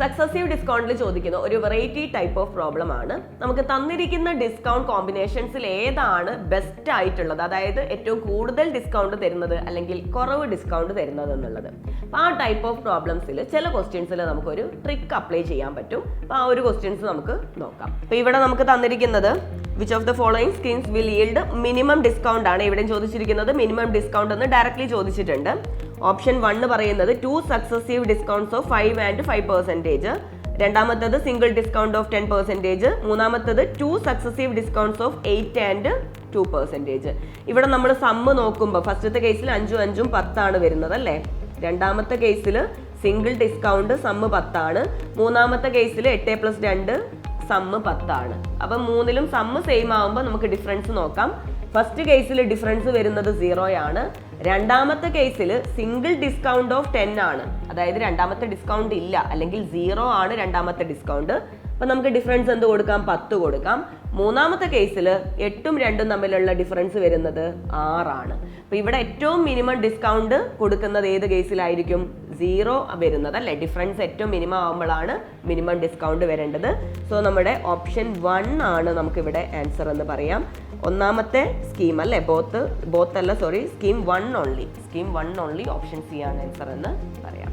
Successive ഡിസ്കൗണ്ടിൽ ചോദിക്കുന്ന ഒരു variety type of problem ആണ്. നമുക്ക് തന്നിരിക്കുന്ന ഡിസ്കൗണ്ട് കോമ്പിനേഷൻസിൽ ഏതാണ് ബെസ്റ്റ് ആയിട്ടുള്ളത്, അതായത് ഏറ്റവും കൂടുതൽ ഡിസ്കൗണ്ട് തരുന്നത് അല്ലെങ്കിൽ കുറവ് ഡിസ്കൗണ്ട് തരുന്നത് എന്നുള്ളത്. അപ്പോൾ ആ ടൈപ്പ് ഓഫ് പ്രോബ്ലംസിൽ ചില ക്വസ്റ്റ്യൻസിൽ നമുക്കൊരു ട്രിക്ക് അപ്ലൈ ചെയ്യാൻ പറ്റും. അപ്പോൾ ആ ഒരു ക്വസ്റ്റ്യൻസ് നമുക്ക് നോക്കാം. അപ്പോൾ ഇവിടെ നമുക്ക് തന്നിരിക്കുന്നത് which of the following schemes will yield minimum discount ആണ്. ഇവിടെ ചോദിച്ചിരിക്കുന്നത് മിനിമം ഡിസ്കൗണ്ട് എന്ന് ഡയറക്ട്ലി ചോദിച്ചിട്ടുണ്ട്. ഓപ്ഷൻ 1 പറയുന്നത് 2 സക്സസീവ് ഡിസ്കൗണ്ട്സ് ഓഫ് 5 and 5%. രണ്ടാമത്തത് സിംഗിൾ ഡിസ്കൗണ്ട് ഓഫ് 10%. മൂന്നാമത്തത് 2 സക്സസീവ് ഡിസ്കൗണ്ട്സ് ഓഫ് 8 and 2%. ഇവിടെ നമ്മൾ സമ്മ് നോക്കുമ്പോൾ ഫസ്റ്റത്തെ കേസിൽ 5 5 10 ആണ് വരുന്നത് അല്ലേ. രണ്ടാമത്തെ കേസിൽ സിംഗിൾ ഡിസ്കൗണ്ട് സമ്മ് 10 ആണ്. മൂന്നാമത്തെ കേസിൽ 8 + 2 സമ്മ് 10 ആണ്. അപ്പം മൂന്നിലും സമ്മ് സെയിം ആകുമ്പോൾ നമുക്ക് ഡിഫറൻസ് നോക്കാം. ഫസ്റ്റ് കേസിൽ ഡിഫറൻസ് വരുന്നത് 0 ആണ്. രണ്ടാമത്തെ കേസിൽ സിംഗിൾ ഡിസ്കൗണ്ട് ഓഫ് 10 ആണ്, അതായത് രണ്ടാമത്തെ ഡിസ്കൗണ്ട് ഇല്ല അല്ലെങ്കിൽ 0 ആണ് രണ്ടാമത്തെ ഡിസ്കൗണ്ട്. അപ്പം നമുക്ക് ഡിഫറൻസ് എന്ത് കൊടുക്കാം? 10 കൊടുക്കാം. മൂന്നാമത്തെ കേസിൽ 8ഉം 2ഉം തമ്മിലുള്ള ഡിഫറൻസ് വരുന്നത് 6 ആണ്. അപ്പോൾ ഇവിടെ ഏറ്റവും മിനിമം ഡിസ്കൗണ്ട് കൊടുക്കുന്നത് ഏത് കേസിലായിരിക്കും? 0 വരുന്നത് അല്ലേ. ഡിഫറൻസ് ഏറ്റവും മിനിമം ആകുമ്പോഴാണ് മിനിമം ഡിസ്കൗണ്ട് വരേണ്ടത്. സോ നമ്മുടെ ഓപ്ഷൻ 1 ആണ് നമുക്കിവിടെ ആൻസർ എന്ന് പറയാം. ഒന്നാമത്തെ സ്കീം അല്ലേ, സ്കീം 1 ഓൺലി ഓപ്ഷൻ സി ആണ് ആൻസർ എന്ന് പറയാം.